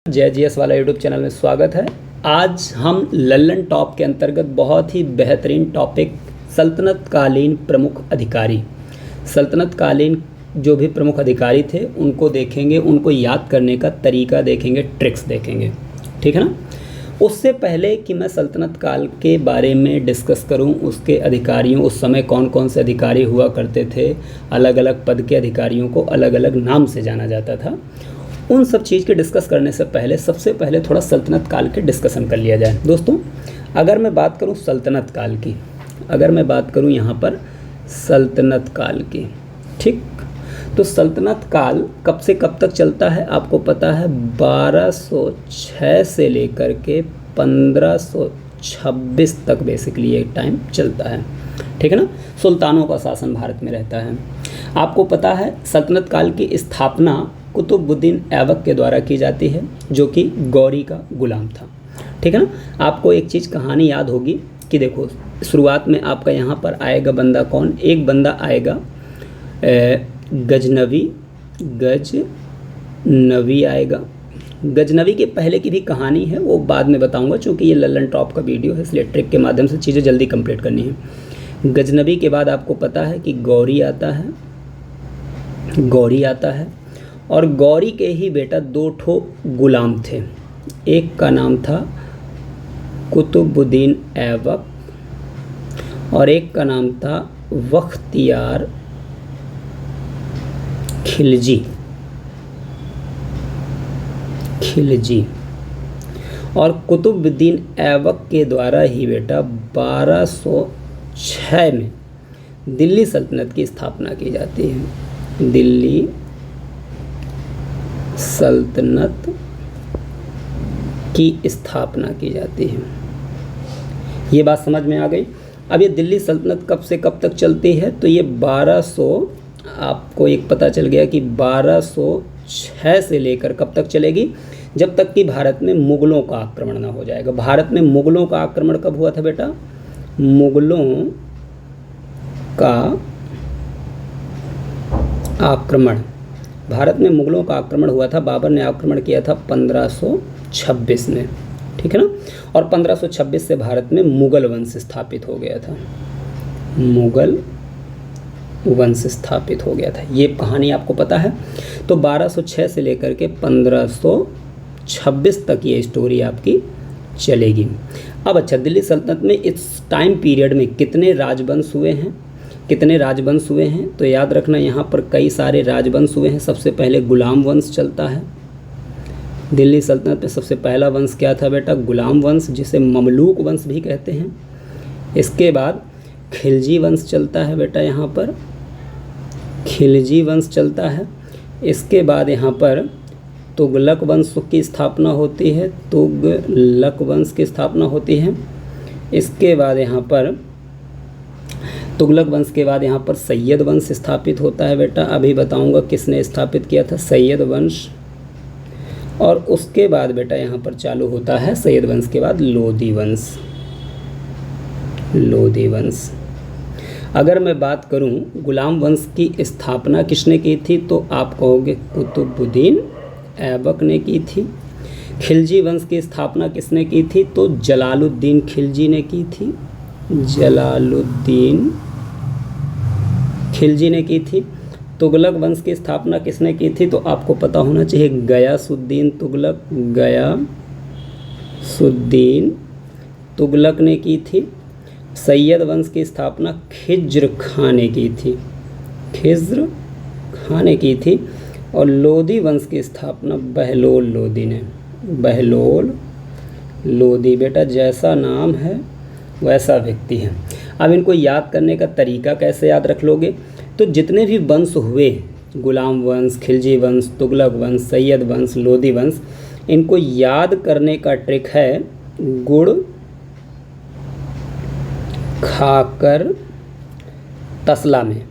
जय जीएस वाला YouTube channel में स्वागत है। आज हम लल्लन टॉप के अंतर्गत बहुत ही बेहतरीन टॉपिक सल्तनत कालीन प्रमुख अधिकारी, सल्तनत कालीन जो भी प्रमुख अधिकारी थे उनको देखेंगे, उनको याद करने का तरीका देखेंगे, ट्रिक्स देखेंगे, ठीक है ना। उससे पहले कि मैं सल्तनत काल के बारे में डिस्कस करूं, उसके अधिकारियों, उस समय कौन कौन से अधिकारी हुआ करते थे, अलग अलग पद के अधिकारियों को अलग अलग नाम से जाना जाता था, उन सब चीज़ के डिस्कस करने से पहले सबसे पहले थोड़ा सल्तनत काल के डिस्कशन कर लिया जाए। दोस्तों, अगर मैं बात करूं सल्तनत काल की, अगर मैं बात करूं यहाँ पर सल्तनत काल की, ठीक, तो सल्तनत काल कब से कब तक चलता है आपको पता है। 1206 से लेकर के 1526 तक बेसिकली ये टाइम चलता है, ठीक है ना। सुल्तानों का शासन भारत में रहता है। आपको पता है सल्तनत काल की स्थापना कुतुबुद्दीन ऐबक के द्वारा की जाती है, जो कि गौरी का गुलाम था, ठीक है ना। आपको एक चीज़ कहानी याद होगी कि देखो, शुरुआत में आपका यहाँ पर आएगा बंदा कौन, एक बंदा आएगा गजनवी आएगा। गजनवी के पहले की भी कहानी है, वो बाद में बताऊंगा, चूँकि ये लल्लन टॉप का वीडियो है इसलिए ट्रिक के माध्यम से चीज़ें जल्दी कंप्लीट करनी है। गजनवी के बाद आपको पता है कि गौरी आता है, और गौरी के ही बेटा दो ठो गुलाम थे। एक का नाम था कुतुबुद्दीन ऐबक और एक का नाम था बख्तियार खिलजी। और कुतुबुद्दीन ऐबक के द्वारा ही बेटा 1206 में दिल्ली सल्तनत की स्थापना की जाती है। दिल्ली सल्तनत की स्थापना की जाती है। ये बात समझ में आ गई। अब ये दिल्ली सल्तनत कब से कब तक चलती है, तो ये 1200, आपको एक पता चल गया कि 1206 से लेकर कब तक चलेगी, जब तक कि भारत में मुग़लों का आक्रमण ना हो जाएगा। भारत में मुग़लों का आक्रमण कब हुआ था बेटा, मुग़लों का आक्रमण, भारत में मुग़लों का आक्रमण हुआ था। बाबर ने आक्रमण किया था 1526 में, ठीक है ना। और 1526 से भारत में मुग़ल वंश स्थापित हो गया था, मुग़ल वंश स्थापित हो गया था। ये कहानी आपको पता है। तो 1206 से लेकर के 1526 तक ये स्टोरी आपकी चलेगी। अब अच्छा, दिल्ली सल्तनत में इस टाइम पीरियड में कितने राजवंश हुए हैं, तो याद रखना यहाँ पर कई सारे राजवंश हुए हैं। सबसे पहले गुलाम वंश चलता है दिल्ली सल्तनत में। सबसे पहला वंश क्या था बेटा, गुलाम वंश, जिसे ममलूक वंश भी कहते हैं। इसके बाद खिलजी वंश चलता है बेटा, यहाँ पर खिलजी वंश चलता है। इसके बाद यहाँ पर तुगलक वंश की स्थापना होती है, तुगलक वंश की स्थापना होती है। इसके बाद यहाँ पर तुगलक वंश के बाद यहाँ पर सैयद वंश स्थापित होता है बेटा। अभी बताऊंगा किसने स्थापित किया था, सैयद वंश। और उसके बाद बेटा यहाँ पर चालू होता है सैयद वंश के बाद लोधी वंश। अगर मैं बात करूँ गुलाम वंश की स्थापना किसने की थी, तो आप कहोगे कुतुबुद्दीन ऐबक ने की थी। खिलजी वंश की स्थापना किसने की थी, तो जलालुद्दीन खिलजी ने की थी, जलालुद्दीन खिलजी ने की थी। तुगलक वंश की स्थापना किसने की थी, तो आपको पता होना चाहिए गयासुद्दीन तुगलक ने की थी। सैयद वंश की स्थापना खिज्र खां ने की थी। और लोधी वंश की स्थापना बहलोल लोधी बेटा, जैसा नाम है वैसा व्यक्ति है। अब इनको याद करने का तरीका कैसे याद रख लोगे, तो जितने भी वंश हुए, गुलाम वंश, खिलजी वंश, तुगलक वंश, सैयद वंश, लोधी वंश, इनको याद करने का ट्रिक है गुड़ खाकर तसला में,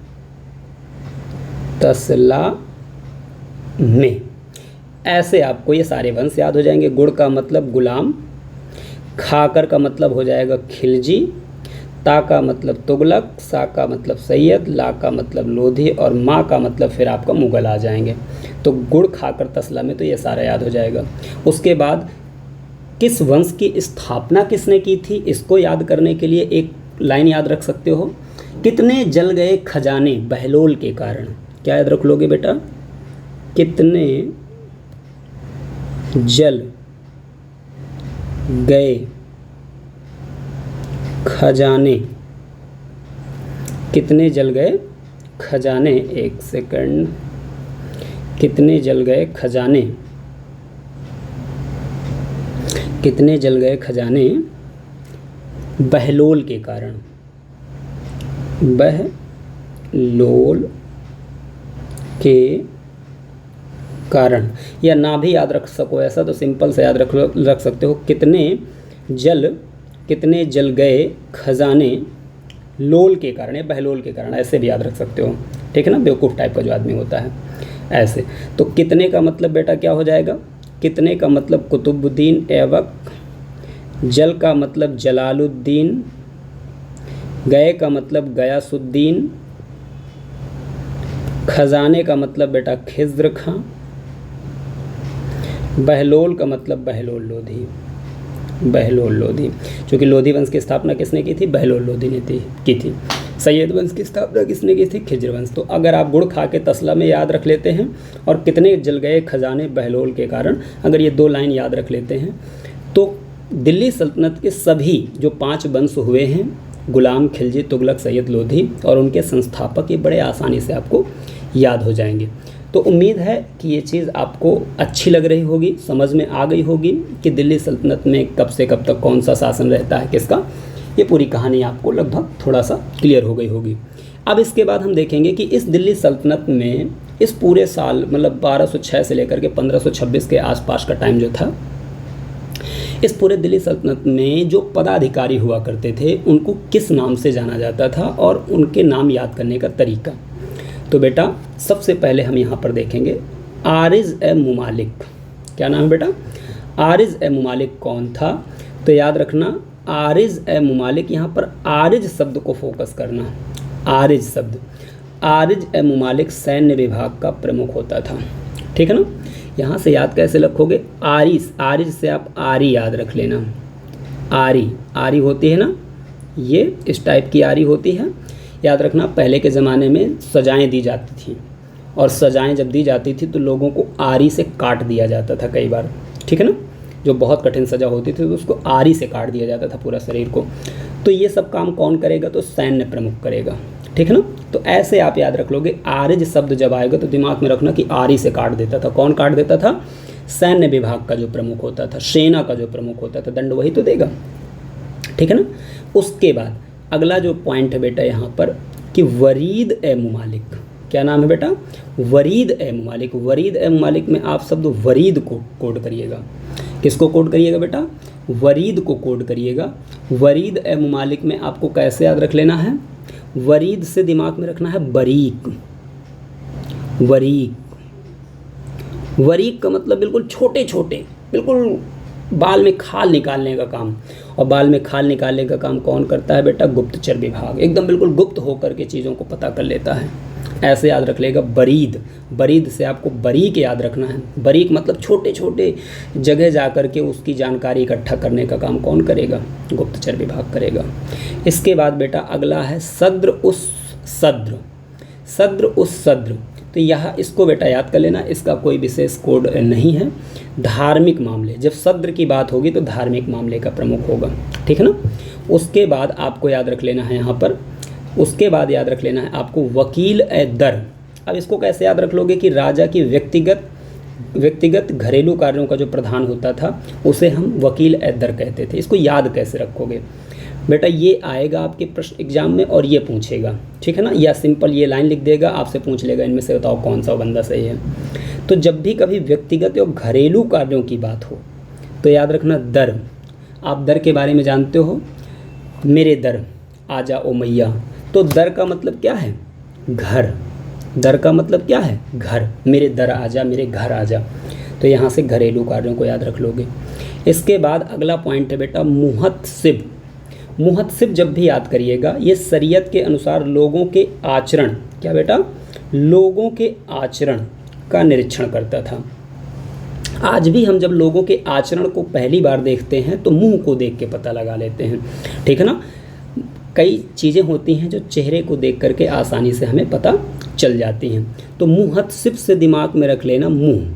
ऐसे आपको ये सारे वंश याद हो जाएंगे। गुड़ का मतलब गुलाम, खाकर का मतलब हो जाएगा खिलजी, ता का मतलब तुगलक, सा का मतलब सैयद, ला का मतलब लोधी और माँ का मतलब फिर आपका मुग़ल आ जाएंगे। तो गुड़ खाकर तसला में, तो ये सारा याद हो जाएगा। उसके बाद किस वंश की स्थापना किसने की थी, इसको याद करने के लिए एक लाइन याद रख सकते हो, कितने जल गए खजाने बहलोल के कारण। क्या याद रख लोगे बेटा, कितने जल गए खजाने, कितने जल गए खजाने, एक सेकंड, कितने जल गए खजाने, कितने जल गए खजाने बहलोल के कारण, बहलोल के कारण। या ना भी याद रख सको ऐसा तो सिंपल से याद रख सकते हो, कितने जल गए खजाने लोल के कारण या बहलोल के कारण, ऐसे भी याद रख सकते हो। ठीक है ना, बेवकूफ़ टाइप का जो आदमी होता है ऐसे। तो कितने का मतलब बेटा क्या हो जाएगा, कितने का मतलब कुतुबुद्दीन ऐबक, जल का मतलब जलालुद्दीन, गए का मतलब गयासुद्दीन, खजाने का मतलब बेटा खिज़्र खां, बहलोल का मतलब बहलोल लोधी, बहलोल लोधी। चूँकि लोधी वंश की स्थापना किसने की थी, बहलोल लोधी ने की थी। सैयद वंश की स्थापना किसने की थी, खिज़्र वंश। तो अगर आप गुड़ खा के तसला में याद रख लेते हैं और कितने जल गए खजाने बहलोल के कारण, अगर ये 2 लाइन याद रख लेते हैं तो दिल्ली सल्तनत के सभी जो 5 वंश हुए हैं, गुलाम, खिलजी, तुगलक, सैयद, लोधी और उनके संस्थापक, ये बड़े आसानी से आपको याद हो जाएंगे। तो उम्मीद है कि ये चीज़ आपको अच्छी लग रही होगी, समझ में आ गई होगी कि दिल्ली सल्तनत में कब से कब तक कौन सा शासन रहता है किसका, ये पूरी कहानी आपको लगभग थोड़ा सा क्लियर हो गई होगी। अब इसके बाद हम देखेंगे कि इस दिल्ली सल्तनत में इस पूरे साल मतलब 1206 से लेकर के 1526 के आसपास का टाइम जो था, इस पूरे दिल्ली सल्तनत में जो पदाधिकारी हुआ करते थे उनको किस नाम से जाना जाता था और उनके नाम याद करने का तरीका। तो बेटा सबसे पहले हम यहाँ पर देखेंगे आरिज़ ए मुमालिक। क्या नाम है बेटा, आरिज़ ए मुमालिक कौन था, तो याद रखना आरिज़ ए मुमालिक, यहाँ पर आरिज़ शब्द को फोकस करना, आरिज़ शब्द, आरिज़ ए मुमालिक सैन्य विभाग का प्रमुख होता था। ठीक है ना, यहाँ से याद कैसे रखोगे, आरिज़, आरिज़ से आप आरी याद रख लेना, आरी, आरी होती है ना, ये इस टाइप की आरी होती है। याद रखना पहले के ज़माने में सजाएं दी जाती थी और सजाएं जब दी जाती थी तो लोगों को आरी से काट दिया जाता था कई बार। ठीक है ना, जो बहुत कठिन सजा होती थी तो उसको आरी से काट दिया जाता था पूरा शरीर को। तो ये सब काम कौन करेगा, तो सैन्य प्रमुख करेगा। ठीक है ना, तो ऐसे आप याद रख लोगे, आरिज शब्द जब आएगा तो दिमाग में रखना कि आरी से काट देता था। कौन काट देता था, सैन्य विभाग का जो प्रमुख होता था, सेना का जो प्रमुख होता था, दंड वही तो देगा। ठीक है ना, उसके बाद अगला जो पॉइंट है बेटा यहाँ पर कि वरीद ए मुमालिक। क्या नाम है बेटा, वरीद ए मुमालिक। वरीद ए मुमालिक में आप शब्द वरीद को कोड करिएगा। किसको कोड करिएगा बेटा, वरीद को कोड करिएगा। वरीद ए मुमालिक में आपको कैसे याद रख लेना है, वरीद से दिमाग में रखना है बरीक, वरीक। वरीक का मतलब बिल्कुल छोटे छोटे, बिल्कुल बाल में खाल निकालने का काम। और बाल में खाल निकालने का काम कौन करता है बेटा, गुप्तचर विभाग। एकदम बिल्कुल गुप्त होकर के चीज़ों को पता कर लेता है, ऐसे याद रख लेगा। बरीद, बरीद से आपको बरीक याद रखना है। बरीक मतलब छोटे छोटे जगह जा कर के उसकी जानकारी इकट्ठा करने का काम कौन करेगा, गुप्तचर विभाग करेगा। इसके बाद बेटा अगला है सद्र उस सद्र, सद्र उस सद्र। तो यहाँ इसको बेटा याद कर लेना, इसका कोई विशेष कोड नहीं है। धार्मिक मामले, जब सद्र की बात होगी तो धार्मिक मामले का प्रमुख होगा। ठीक है ना, उसके बाद आपको याद रख लेना है यहाँ पर, उसके बाद याद रख लेना है आपको वकील ए दर। अब इसको कैसे याद रख लोगे कि राजा की व्यक्तिगत घरेलू कार्यों का जो प्रधान होता था उसे हम वकील ए दर कहते थे। इसको याद कैसे रखोगे बेटा, ये आएगा आपके प्रश्न एग्जाम में और ये पूछेगा। ठीक है ना, या सिंपल ये लाइन लिख देगा, आपसे पूछ लेगा इनमें से बताओ कौन सा बंदा सही है। तो जब भी कभी व्यक्तिगत और घरेलू कार्यों की बात हो तो याद रखना दर। आप दर के बारे में जानते हो, मेरे दर आजा ओ मैया। तो दर का मतलब क्या है, घर। दर का मतलब क्या है, घर। मेरे दर आजा, मेरे घर आजा। तो यहाँ से घरेलू कार्यों को याद रख लोगे। इसके बाद अगला पॉइंट है बेटा मुहतसिब। मुहतसिब जब भी याद करिएगा, ये शरीयत के अनुसार लोगों के आचरण, क्या बेटा, लोगों के आचरण का निरीक्षण करता था। आज भी हम जब लोगों के आचरण को पहली बार देखते हैं तो मुंह को देख के पता लगा लेते हैं, ठीक है ना। कई चीज़ें होती हैं जो चेहरे को देख करके आसानी से हमें पता चल जाती हैं। तो मुहतसिब से दिमाग में रख लेना मुंह,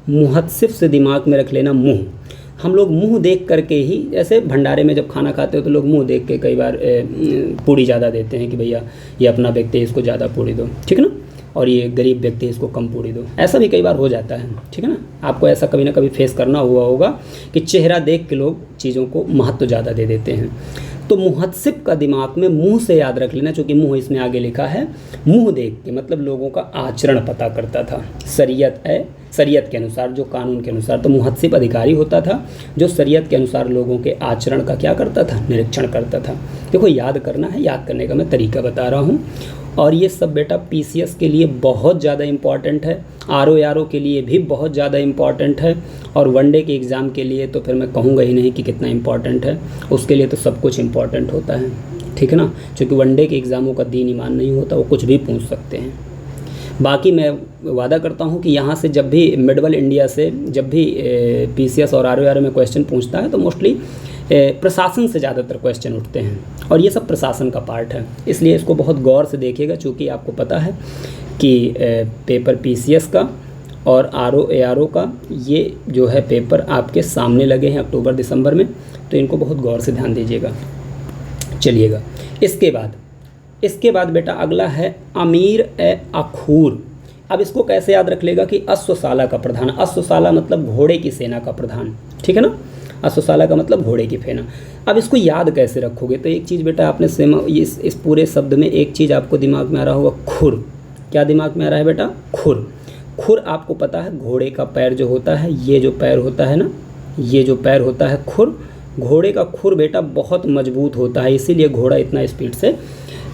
मुहतसिब से दिमाग में रख लेना मुंह। हम लोग मुंह देख करके ही, जैसे भंडारे में जब खाना खाते हो तो लोग मुंह देख के कई बार पूड़ी ज़्यादा देते हैं कि भैया ये अपना व्यक्ति है, इसको ज़्यादा पूड़ी दो, ठीक है ना, और ये गरीब व्यक्ति है, इसको कम पूड़ी दो। ऐसा भी कई बार हो जाता है, ठीक है ना। आपको ऐसा कभी ना कभी फेस करना हुआ होगा कि चेहरा देख के लोग चीज़ों को महत्व ज़्यादा दे देते हैं। तो मुहतसिब का दिमाग में मुंह से याद रख लेना, क्योंकि मुंह इसमें आगे लिखा है। मुंह देख के मतलब लोगों का आचरण पता करता था। शरीयत के अनुसार, जो कानून के अनुसार, तो मुहतसिब अधिकारी होता था जो शरीयत के अनुसार लोगों के आचरण का क्या करता था, निरीक्षण करता था। देखो याद करना है, याद करने का मैं तरीका बता रहा हूँ। और ये सब बेटा पीसीएस के लिए बहुत ज़्यादा इम्पॉर्टेंट है, आरओ के लिए भी बहुत ज़्यादा इम्पॉर्टेंट है, और वनडे के एग्ज़ाम के लिए तो फिर मैं कहूँगा ही नहीं कि कितना इम्पॉर्टेंट है। उसके लिए तो सब कुछ इम्पॉर्टेंट होता है, ठीक है ना, क्योंकि वनडे के एग्ज़ामों का दीन ईमान नहीं होता, वो कुछ भी पूछ सकते हैं। बाकी मैं वादा करता हूँ कि यहाँ से जब भी मिडल इंडिया से जब भी पीसीएस और आरओ में क्वेश्चन पूछता है तो मोस्टली प्रशासन से ज़्यादातर क्वेश्चन उठते हैं, और ये सब प्रशासन का पार्ट है, इसलिए इसको बहुत गौर से देखिएगा। चूँकि आपको पता है कि पेपर पीसीएस का और आरओ का ये जो है पेपर आपके सामने लगे हैं अक्टूबर दिसंबर में, तो इनको बहुत गौर से ध्यान दीजिएगा। चलिएगा, इसके बाद बेटा अगला है अमीर ए अखूर। अब इसको कैसे याद रख लेगा कि अश्वशाला का प्रधान, अश्वशाला मतलब घोड़े की सेना का प्रधान, ठीक है ना, अश्वशाला का मतलब घोड़े की सेना। अब इसको याद कैसे रखोगे, तो एक चीज़ बेटा आपने इस पूरे शब्द में एक चीज़ आपको दिमाग में आ रहा होगा, खुर। क्या दिमाग में आ रहा है बेटा, खुर। खुर आपको पता है घोड़े का पैर जो होता है, ये जो पैर होता है ना, ये जो पैर होता है खुर, घोड़े का खुर बेटा बहुत मजबूत होता है, इसीलिए घोड़ा इतना स्पीड से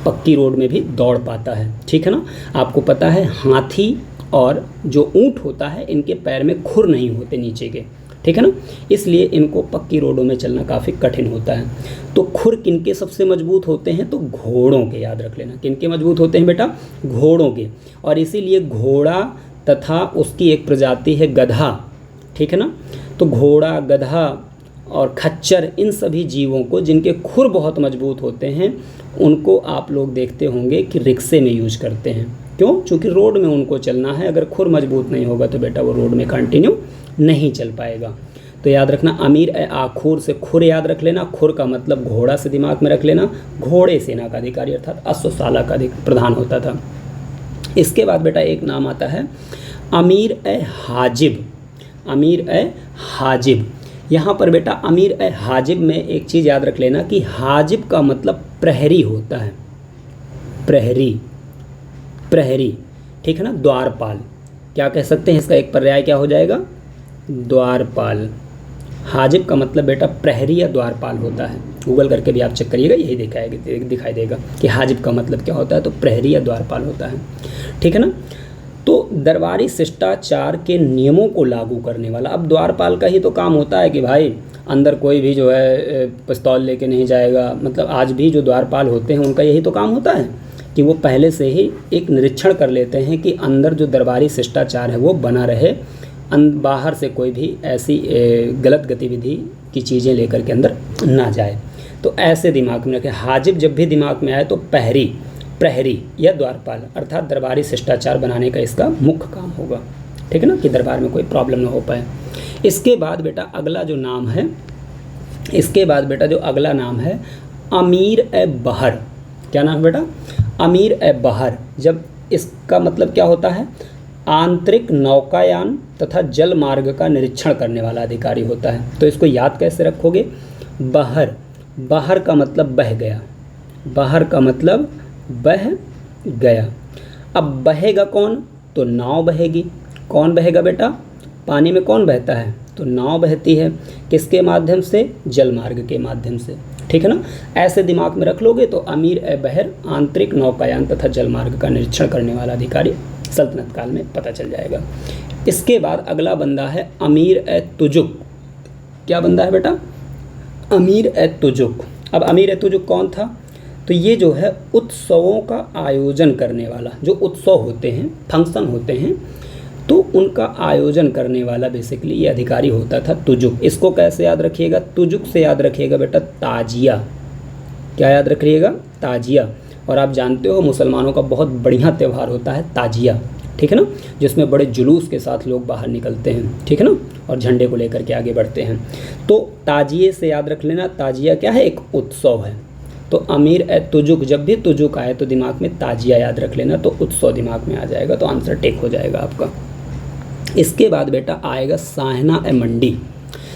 पक्की रोड में भी दौड़ पाता है, ठीक है ना। आपको पता है हाथी और जो ऊँट होता है इनके पैर में खुर नहीं होते नीचे के, ठीक है ना, इसलिए इनको पक्की रोडों में चलना काफ़ी कठिन होता है। तो खुर किनके सबसे मजबूत होते हैं, तो घोड़ों के, याद रख लेना। किनके मजबूत होते हैं बेटा, घोड़ों के। और इसीलिए घोड़ा तथा उसकी एक प्रजाति है गधा, ठीक है ना। तो घोड़ा, गधा और खच्चर, इन सभी जीवों को जिनके खुर बहुत मजबूत होते हैं उनको आप लोग देखते होंगे कि रिक्शे में यूज करते हैं। क्यों? क्योंकि रोड में उनको चलना है, अगर खुर मजबूत नहीं होगा तो बेटा वो रोड में कंटिन्यू नहीं चल पाएगा। तो याद रखना अमीर ए आखूर से खुर याद रख लेना, खुर का मतलब घोड़ा से दिमाग में रख लेना, घोड़े सेना का अधिकारी अर्थात अश्वशाला का प्रधान होता था। इसके बाद बेटा एक नाम आता है अमीर ए हाजिब, अमीर ए हाजिब। यहाँ पर बेटा अमीर ए हाजिब में एक चीज़ याद रख लेना कि हाजिब का मतलब प्रहरी होता है, प्रहरी, प्रहरी, ठीक है ना, द्वारपाल। क्या कह सकते हैं, इसका एक पर्याय क्या हो जाएगा, द्वारपाल। हाजिब का मतलब बेटा प्रहरी या द्वारपाल होता है, गूगल करके भी आप चेक करिएगा, यही दिखाई देगा कि हाजिब का मतलब क्या होता है, तो प्रहरी या द्वारपाल होता है, ठीक है ना। तो दरबारी शिष्टाचार के नियमों को लागू करने वाला। अब द्वारपाल का ही तो काम होता है कि भाई अंदर कोई भी जो है पिस्तौल लेके नहीं जाएगा, मतलब आज भी जो द्वारपाल होते हैं उनका यही तो काम होता है कि वो पहले से ही एक निरीक्षण कर लेते हैं कि अंदर जो दरबारी शिष्टाचार है वो बना रहे, बाहर से कोई भी ऐसी गलत गतिविधि की चीज़ें लेकर के अंदर ना जाए। तो ऐसे दिमाग में रखें, हाजिब जब भी दिमाग में आए तो प्रहरी या द्वारपाल अर्थात दरबारी शिष्टाचार बनाने का इसका मुख्य काम होगा, ठीक है ना, कि दरबार में कोई प्रॉब्लम ना हो पाए। इसके बाद बेटा अगला जो नाम है, इसके बाद बेटा जो अगला नाम है अमीर ए बहर। क्या नाम है बेटा, अमीर ए बहर। जब इसका मतलब क्या होता है, आंतरिक नौकायान तथा जल मार्ग का निरीक्षण करने वाला अधिकारी होता है। तो इसको याद कैसे रखोगे, बहर, बहर का मतलब बह गया, बहर का मतलब बह गया। अब बहेगा कौन, तो नाव बहेगी। कौन बहेगा बेटा, पानी में कौन बहता है, तो नाव बहती है। किसके माध्यम से, जल मार्ग के माध्यम से, ठीक है ना। ऐसे दिमाग में रख लोगे तो अमीर ए बहर आंतरिक नौकायान तथा जल मार्ग का निरीक्षण करने वाला अधिकारी सल्तनत काल में पता चल जाएगा। इसके बाद अगला बंदा है अमीर ए तुजुक। क्या बंदा है बेटा, अमीर ए तुजुक। अब अमीर तुजुक कौन था? तो ये जो है उत्सवों का आयोजन करने वाला, जो उत्सव होते हैं, फंक्शन होते हैं, तो उनका आयोजन करने वाला बेसिकली ये अधिकारी होता था तुजुक। इसको कैसे याद रखिएगा? तुजुक से याद रखिएगा बेटा ताजिया। क्या याद रखिएगा? ताजिया। और आप जानते हो मुसलमानों का बहुत बढ़िया त्यौहार होता है ताजिया, ठीक है ना, जिसमें बड़े जुलूस के साथ लोग बाहर निकलते हैं, ठीक है ना, और झंडे को लेकर के आगे बढ़ते हैं। तो ताजिए से याद रख लेना, ताजिया क्या है? एक उत्सव है। तो अमीर ए तुजुक, जब भी तुजुक आए तो दिमाग में ताजिया याद रख लेना, तो उत्सव दिमाग में आ जाएगा, तो आंसर टिक हो जाएगा आपका। इसके बाद बेटा आएगा साहना ए मंडी।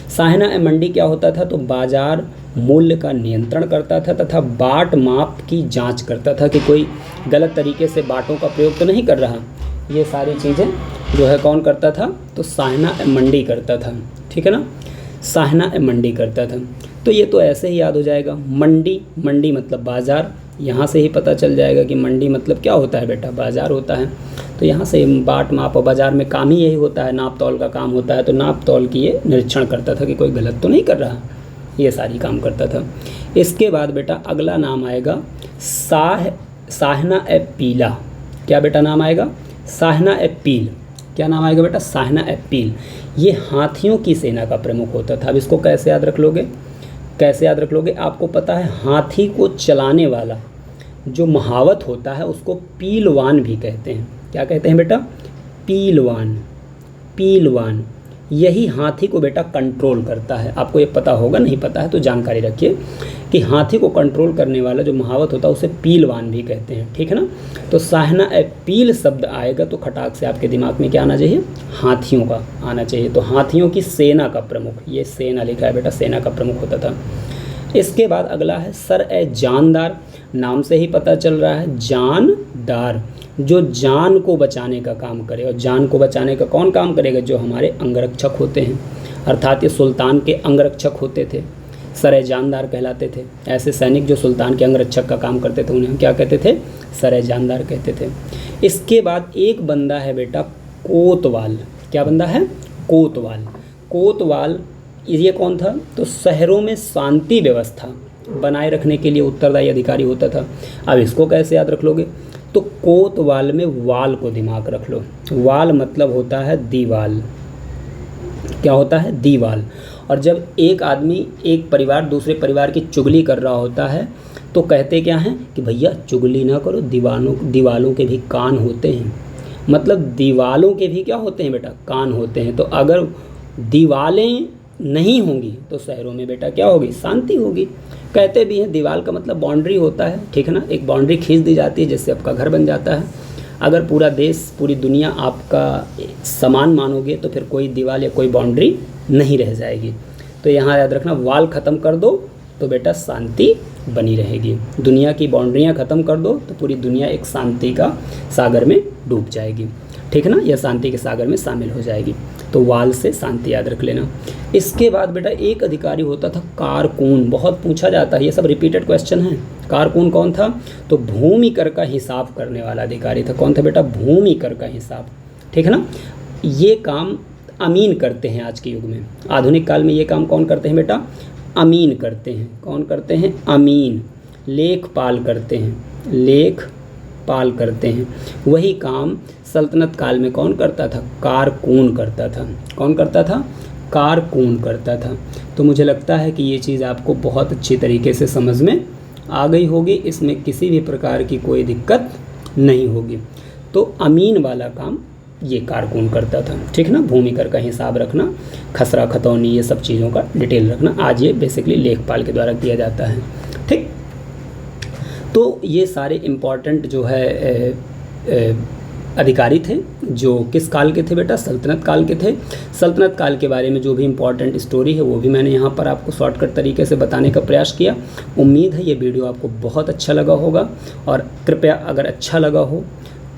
साहना ए मंडी क्या होता था? तो बाजार मूल्य का नियंत्रण करता था तथा बाट माप की जांच करता था कि कोई गलत तरीके से बाटों का प्रयोग तो नहीं कर रहा। ये सारी चीज़ें जो है कौन करता था? तो साहना ए मंडी करता था, ठीक है ना, साहना ए मंडी करता था। तो ये तो ऐसे ही याद हो जाएगा। मंडी, मंडी मतलब बाज़ार, यहाँ से ही पता चल जाएगा कि मंडी मतलब क्या होता है बेटा? बाज़ार होता है। तो यहाँ से बाट माप और बाज़ार में काम ही यही होता है, नाप तौल का काम होता है। तो नाप तौल की ये निरीक्षण करता था कि कोई गलत तो नहीं कर रहा, ये सारी काम करता था। इसके बाद बेटा अगला नाम आएगा साहना ए पीला। क्या बेटा नाम आएगा? साहना ए पील। क्या नाम आएगा बेटा? साहना ए पील। ये हाथियों की सेना का प्रमुख होता था। अब इसको कैसे याद रख लोगे? कैसे याद रख लोगे? आपको पता है हाथी को चलाने वाला जो महावत होता है उसको पीलवान भी कहते हैं। क्या कहते हैं बेटा? पीलवान। पीलवान यही हाथी को बेटा कंट्रोल करता है। आपको ये पता होगा, नहीं पता है तो जानकारी रखिए कि हाथी को कंट्रोल करने वाला जो महावत होता है उसे पीलवान भी कहते हैं, ठीक है ना। तो साहना ए पील शब्द आएगा तो खटाक से आपके दिमाग में क्या आना चाहिए? हाथियों का आना चाहिए। तो हाथियों की सेना का प्रमुख, ये सेना लिखा है बेटा, सेना का प्रमुख होता था। इसके बाद अगला है सर ए जानदार। नाम से ही पता चल रहा है जानदार, जो जान को बचाने का काम करे। और जान को बचाने का कौन काम करेगा? जो हमारे अंगरक्षक होते हैं, अर्थात ये सुल्तान के अंगरक्षक होते थे, सरे जानदार कहलाते थे। ऐसे सैनिक जो सुल्तान के अंगरक्षक का काम करते थे उन्हें हम क्या कहते थे? सरे जानदार कहते थे। इसके बाद एक बंदा है बेटा कोतवाल। क्या बंदा है? कोतवाल। कोतवाल ये कौन था? तो शहरों में शांति व्यवस्था बनाए रखने के लिए उत्तरदायी अधिकारी होता था। अब इसको कैसे याद रख लोगे? तो कोतवाल में वाल को दिमाग रख लो। वाल मतलब होता है दीवाल। क्या होता है? दीवाल। और जब एक आदमी, एक परिवार दूसरे परिवार की चुगली कर रहा होता है तो कहते क्या हैं कि भैया चुगली ना करो, दीवालों के भी कान होते हैं। मतलब दीवालों के भी क्या होते हैं बेटा? कान होते हैं। तो अगर दीवालें नहीं होंगी तो शहरों में बेटा क्या होगी? शांति होगी। कहते भी हैं दीवाल का मतलब बाउंड्री होता है, ठीक है ना, एक बाउंड्री खींच दी जाती है जिससे आपका घर बन जाता है। अगर पूरा देश, पूरी दुनिया आपका समान मानोगे तो फिर कोई दीवार या कोई बाउंड्री नहीं रह जाएगी। तो यहाँ याद रखना, वाल ख़त्म कर दो तो बेटा शांति बनी रहेगी। दुनिया की बाउंड्रियाँ ख़त्म कर दो तो पूरी दुनिया एक शांति का सागर में डूब जाएगी, ठीक है ना, यह शांति के सागर में शामिल हो जाएगी। तो वाल से शांति याद रख लेना। इसके बाद बेटा एक अधिकारी होता था कारकून। बहुत पूछा जाता है, ये सब रिपीटेड क्वेश्चन है। कारकून कौन था? तो भूमि कर का हिसाब करने वाला अधिकारी था। कौन था बेटा? भूमि कर का हिसाब, ठीक है ना। ये काम अमीन करते हैं आज के युग में। आधुनिक काल में ये काम कौन करते हैं बेटा? अमीन करते हैं। कौन करते हैं? अमीन। लेखपाल करते हैं, लेखपाल करते हैं। वही काम सल्तनत काल में कौन करता था? कारकून करता था। कौन करता था? कारकून करता था। तो मुझे लगता है कि ये चीज़ आपको बहुत अच्छी तरीके से समझ में आ गई होगी, इसमें किसी भी प्रकार की कोई दिक्कत नहीं होगी। तो अमीन वाला काम ये कारकून करता था, ठीक है ना। भूमि कर का हिसाब रखना, खसरा खतौनी, ये सब चीज़ों का डिटेल रखना। आज ये बेसिकली लेखपाल के द्वारा किया जाता है, ठीक। तो ये सारे इम्पॉर्टेंट जो है अधिकारी थे जो किस काल के थे बेटा? सल्तनत काल के थे। सल्तनत काल के बारे में जो भी इम्पॉर्टेंट स्टोरी है वो भी मैंने यहाँ पर आपको शॉर्टकट तरीके से बताने का प्रयास किया। उम्मीद है ये वीडियो आपको बहुत अच्छा लगा होगा, और कृपया अगर अच्छा लगा हो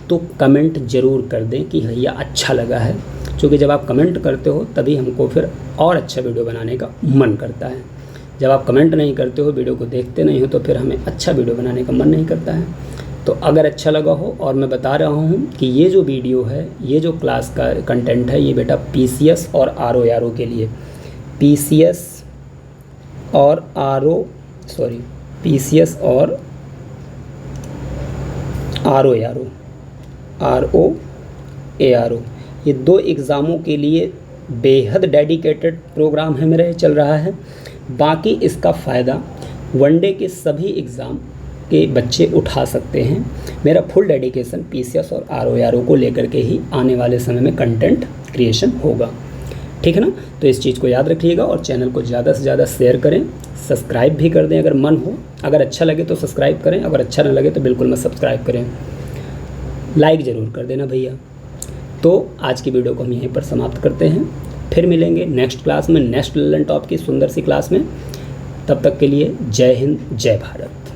तो कमेंट ज़रूर कर दें कि भैया अच्छा लगा है, क्योंकि जब आप कमेंट करते हो तभी हमको फिर और अच्छा वीडियो बनाने का मन करता है। जब आप कमेंट नहीं करते हो, वीडियो को देखते नहीं हो, तो फिर हमें अच्छा वीडियो बनाने का मन नहीं करता है। तो अगर अच्छा लगा हो, और मैं बता रहा हूँ कि ये जो वीडियो है, ये जो क्लास का कंटेंट है, ये बेटा PCS और RO के लिए, PCS और RO PCS और ROARO ये 2 एग्ज़ामों के लिए बेहद डेडिकेटेड प्रोग्राम है मेरा, ये चल रहा है। बाकी इसका फ़ायदा वनडे के सभी एग्ज़ाम के बच्चे उठा सकते हैं। मेरा फुल डेडिकेशन PCS और ROARO को लेकर के ही आने वाले समय में कंटेंट क्रिएशन होगा, ठीक है ना। तो इस चीज़ को याद रखिएगा और चैनल को ज़्यादा से ज़्यादा शेयर करें, सब्सक्राइब भी कर दें अगर मन हो। अगर अच्छा लगे तो सब्सक्राइब करें, अगर अच्छा ना लगे तो बिल्कुल मत सब्सक्राइब करें। लाइक ज़रूर कर देना भैया। तो आज की वीडियो को हम यहीं पर समाप्त करते हैं, फिर मिलेंगे नेक्स्ट क्लास में, नेक्स्ट लर्न टॉप की सुंदर सी क्लास में। तब तक के लिए जय हिंद, जय भारत।